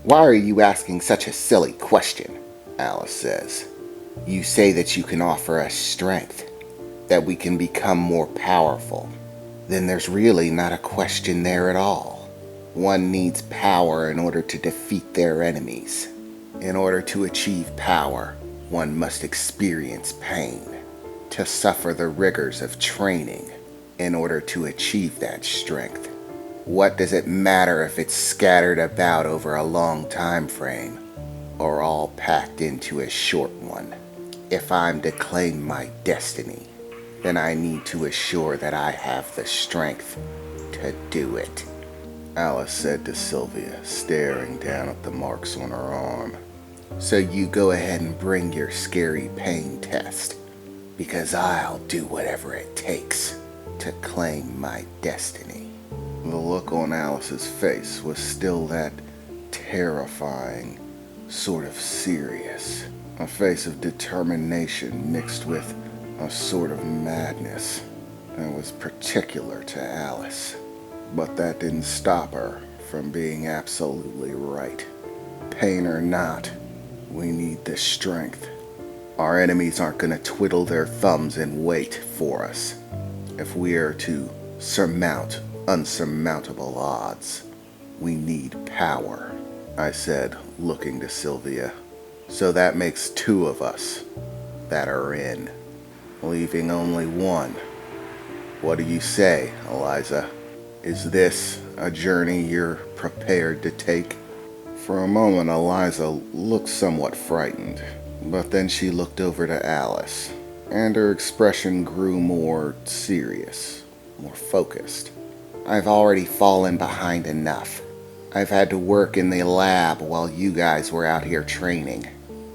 Why are you asking such a silly question? Alice says. You say that you can offer us strength, that we can become more powerful. Then there's really not a question there at all. One needs power in order to defeat their enemies. In order to achieve power, one must experience pain, to suffer the rigors of training in order to achieve that strength. What does it matter if it's scattered about over a long time frame, or all packed into a short one? If I'm to claim my destiny, then I need to assure that I have the strength to do it, Alice said to Sylvia, staring down at the marks on her arm. So you go ahead and bring your scary pain test, because I'll do whatever it takes to claim my destiny. The look on Alice's face was still that terrifying, sort of serious. A face of determination mixed with a sort of madness that was particular to Alice. But that didn't stop her from being absolutely right. Pain or not, we need the strength. Our enemies aren't going to twiddle their thumbs and wait for us. If we are to surmount unsurmountable odds, we need power, I said, looking to Sylvia. So that makes two of us that are in, leaving only one. What do you say, Eliza? Is this a journey you're prepared to take? For a moment, Eliza looked somewhat frightened, but then she looked over to Alice, and her expression grew more serious, more focused. I've already fallen behind enough. I've had to work in the lab while you guys were out here training.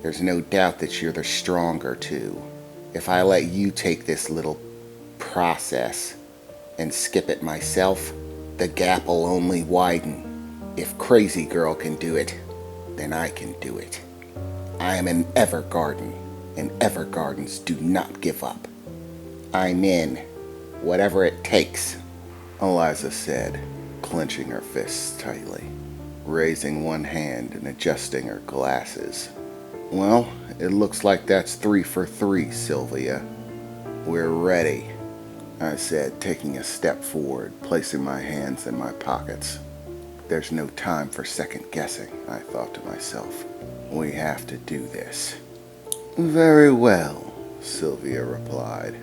There's no doubt that you're the stronger two. If I let you take this little process and skip it myself, the gap will only widen. If Crazy Girl can do it, then I can do it. I am an Evergarden, and Evergardens do not give up. I'm in, whatever it takes, Eliza said, clenching her fists tightly, raising one hand and adjusting her glasses. Well, it looks like that's 3 for 3, Sylvia. We're ready, I said, taking a step forward, placing my hands in my pockets. There's no time for second guessing, I thought to myself. We have to do this. Very well, Sylvia replied,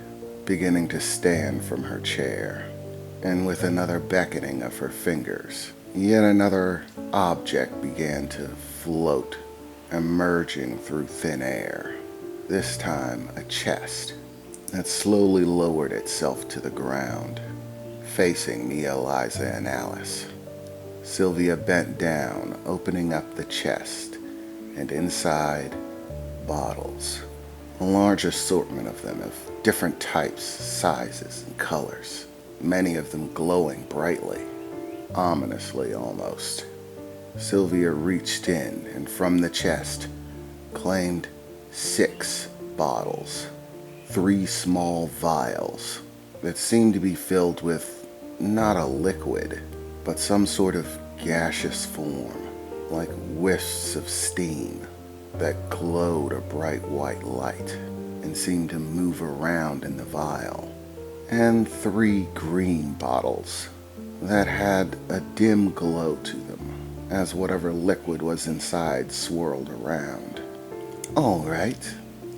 beginning to stand from her chair. And with another beckoning of her fingers, yet another object began to float, emerging through thin air. This time a chest that slowly lowered itself to the ground, facing me, Eliza, and Alice. Sylvia bent down, opening up the chest, and inside, bottles. A large assortment of them of different types, sizes, and colors. Many of them glowing brightly, ominously almost. Sylvia reached in and from the chest claimed 6 bottles, 3 small vials that seemed to be filled with not a liquid, but some sort of gaseous form, like wisps of steam that glowed a bright white light and seemed to move around in the vial. And 3 green bottles that had a dim glow to them as whatever liquid was inside swirled around. All right,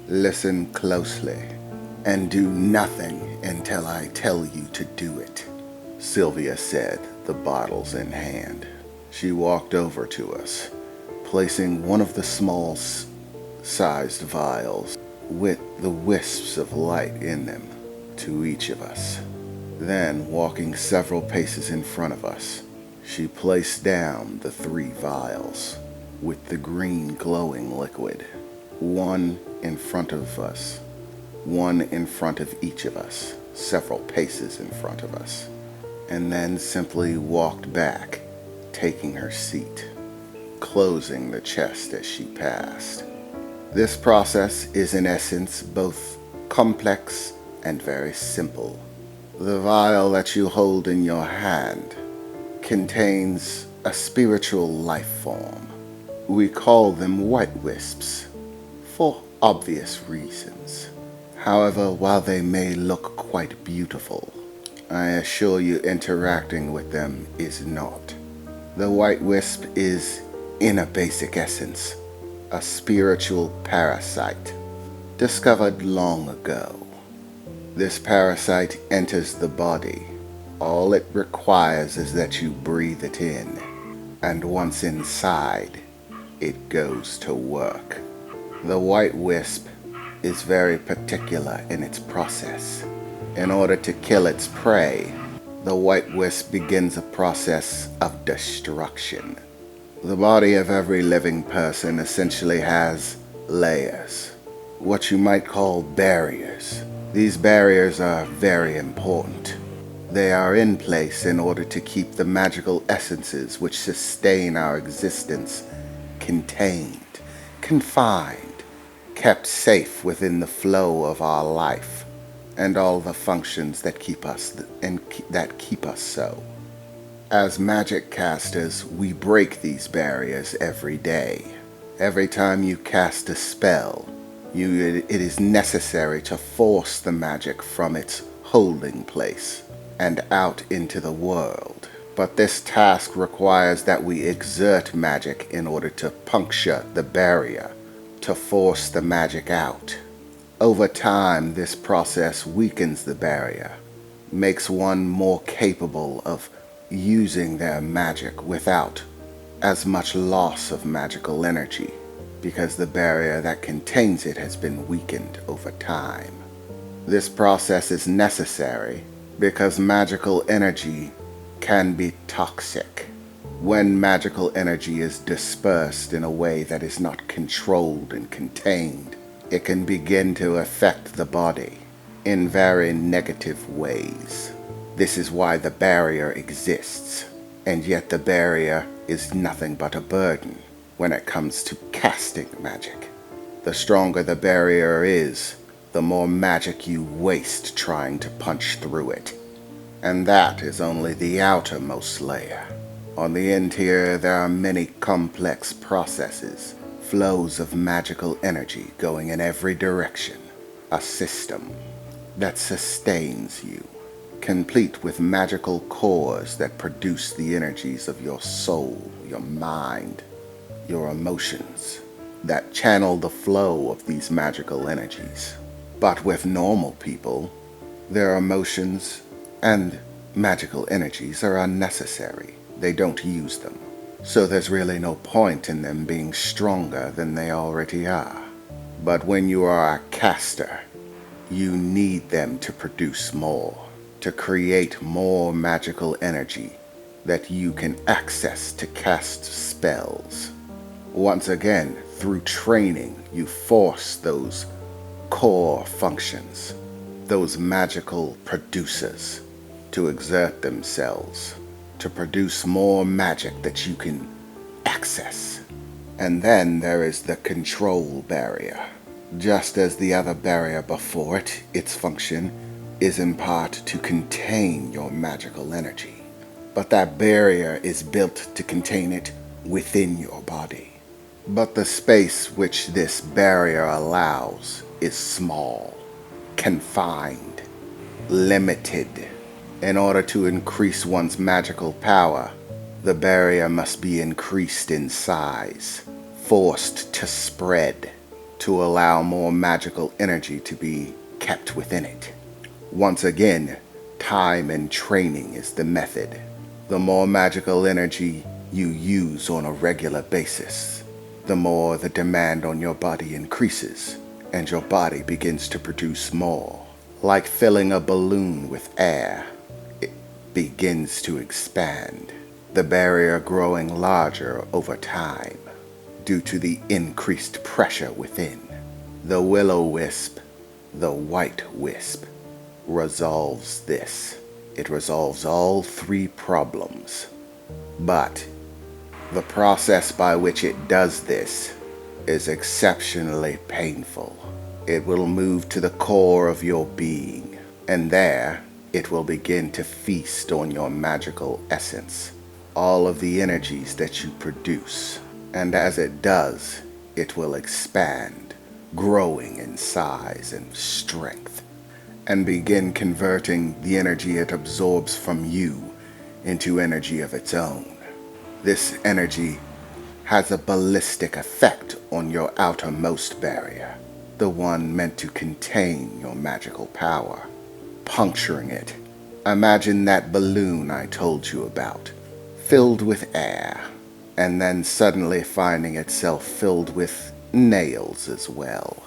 listen closely and do nothing until I tell you to do it, Sylvia said, the bottles in hand. She walked over to us, placing one of the small-sized vials with the wisps of light in them to each of us. Then, walking several paces in front of us, she placed down the 3 vials with the green glowing liquid, one in front of us, one in front of each of us, several paces in front of us, and then simply walked back, taking her seat, closing the chest as she passed. This process is in essence both complex and very simple. The vial that you hold in your hand contains a spiritual life form, We call them white wisps, for obvious reasons. However, while they may look quite beautiful, I assure you interacting with them is not. The white wisp is, in a basic essence, a spiritual parasite, discovered long ago. This parasite enters the body. All it requires is that you breathe it in, and once inside, it goes to work. The white wisp is very particular in its process. In order to kill its prey, the white wisp begins a process of destruction. The body of every living person essentially has layers, what you might call barriers. These barriers are very important. They are in place in order to keep the magical essences which sustain our existence contained, confined, kept safe within the flow of our life and all the functions that keep us so. As magic casters, we break these barriers every day. Every time you cast a spell, it is necessary to force the magic from its holding place and out into the world. But this task requires that we exert magic in order to puncture the barrier, to force the magic out. Over time, this process weakens the barrier, makes one more capable of using their magic without as much loss of magical energy, because the barrier that contains it has been weakened over time. This process is necessary because magical energy can be toxic. When magical energy is dispersed in a way that is not controlled and contained, it can begin to affect the body in very negative ways. This is why the barrier exists, and yet the barrier is nothing but a burden when it comes to casting magic. The stronger the barrier is, the more magic you waste trying to punch through it. And that is only the outermost layer. On the interior, there are many complex processes, flows of magical energy going in every direction. A system that sustains you, complete with magical cores that produce the energies of your soul, your mind, your emotions, that channel the flow of these magical energies. But with normal people, their emotions and magical energies are unnecessary. They don't use them. So there's really no point in them being stronger than they already are. But when you are a caster, you need them to produce more, to create more magical energy that you can access to cast spells. Once again, through training, you force those core functions, those magical producers, to exert themselves, to produce more magic that you can access. And then there is the control barrier. Just as the other barrier before it, its function is in part to contain your magical energy. But that barrier is built to contain it within your body. But the space which this barrier allows is small, confined, limited. In order to increase one's magical power, the barrier must be increased in size, forced to spread, to allow more magical energy to be kept within it. Once again, time and training is the method. The more magical energy you use on a regular basis, the more the demand on your body increases, and your body begins to produce more. Like filling a balloon with air, it begins to expand, the barrier growing larger over time due to the increased pressure within. The will-o-wisp, the white wisp, resolves this. It resolves all three problems. But the process by which it does this is exceptionally painful. It will move to the core of your being, and there it will begin to feast on your magical essence, all of the energies that you produce. And as it does, it will expand, growing in size and strength, and begin converting the energy it absorbs from you into energy of its own. This energy has a ballistic effect on your outermost barrier, the one meant to contain your magical power, puncturing it. Imagine that balloon I told you about, filled with air, and then suddenly finding itself filled with nails as well,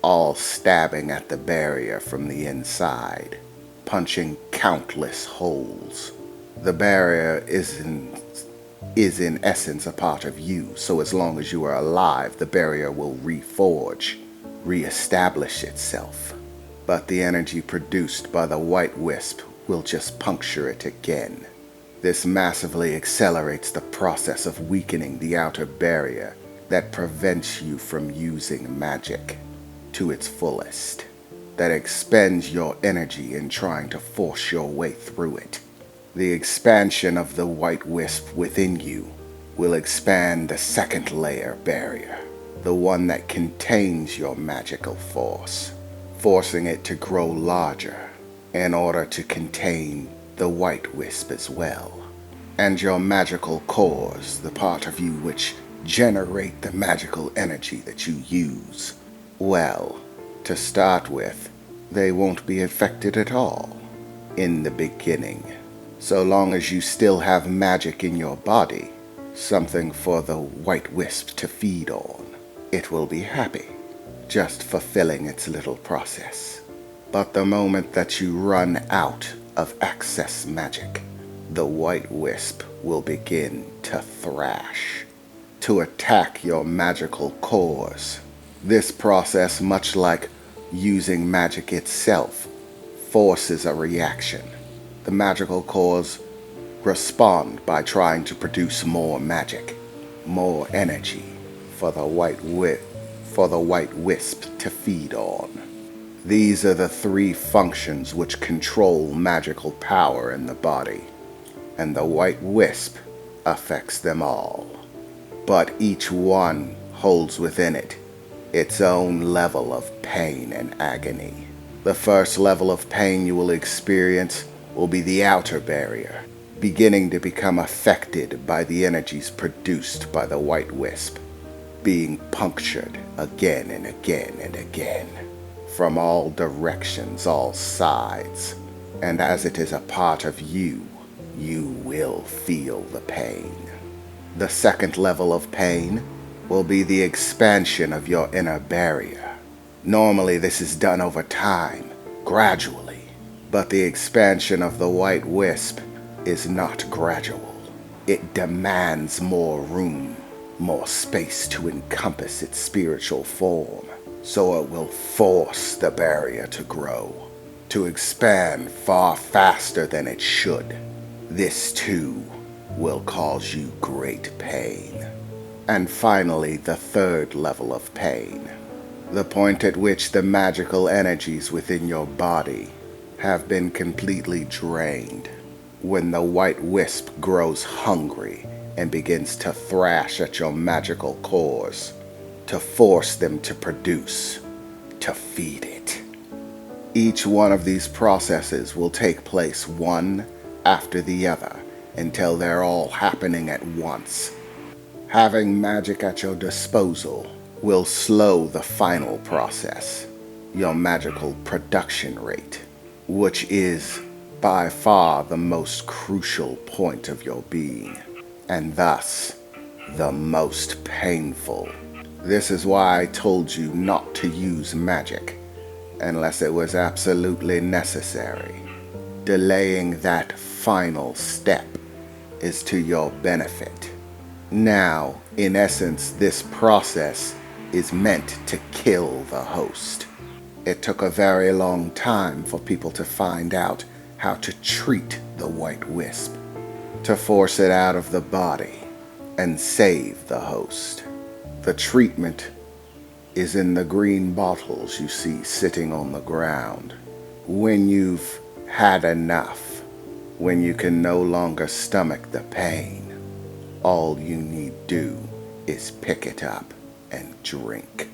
all stabbing at the barrier from the inside, punching countless holes. The barrier is in essence a part of you, so as long as you are alive, the barrier will reforge, reestablish itself. But the energy produced by the white wisp will just puncture it again. This massively accelerates the process of weakening the outer barrier that prevents you from using magic to its fullest, that expends your energy in trying to force your way through it. The expansion of the white wisp within you will expand the second layer barrier, the one that contains your magical force, forcing it to grow larger in order to contain the white wisp as well. And your magical cores, the part of you which generate the magical energy that you use, well, to start with, they won't be affected at all in the beginning. So long as you still have magic in your body, something for the white wisp to feed on, it will be happy, just fulfilling its little process. But the moment that you run out of excess magic, the white wisp will begin to thrash, to attack your magical cores. This process, much like using magic itself, forces a reaction. The magical cores respond by trying to produce more magic, more energy for the white wisp to feed on. These are the three functions which control magical power in the body, and the white wisp affects them all. But each one holds within it its own level of pain and agony. The first level of pain you will experience will be the outer barrier, beginning to become affected by the energies produced by the white wisp, being punctured again and again and again, from all directions, all sides. And as it is a part of you, you will feel the pain. The second level of pain will be the expansion of your inner barrier. Normally this is done over time, gradually, but the expansion of the white wisp is not gradual. It demands more room, more space to encompass its spiritual form, so it will force the barrier to grow, to expand far faster than it should. This too will cause you great pain. And finally, the third level of pain, the point at which the magical energies within your body have been completely drained, when the white wisp grows hungry and begins to thrash at your magical cores, to force them to produce, to feed it. Each one of these processes will take place one after the other until they're all happening at once. Having magic at your disposal will slow the final process, your magical production rate, which is by far the most crucial point of your being, and thus the most painful. This is why I told you not to use magic unless it was absolutely necessary. Delaying that final step is to your benefit. Now, in essence, this process is meant to kill the host. It took a very long time for people to find out how to treat the white wisp, to force it out of the body and save the host. The treatment is in the green bottles you see sitting on the ground. When you've had enough, when you can no longer stomach the pain, all you need do is pick it up and drink.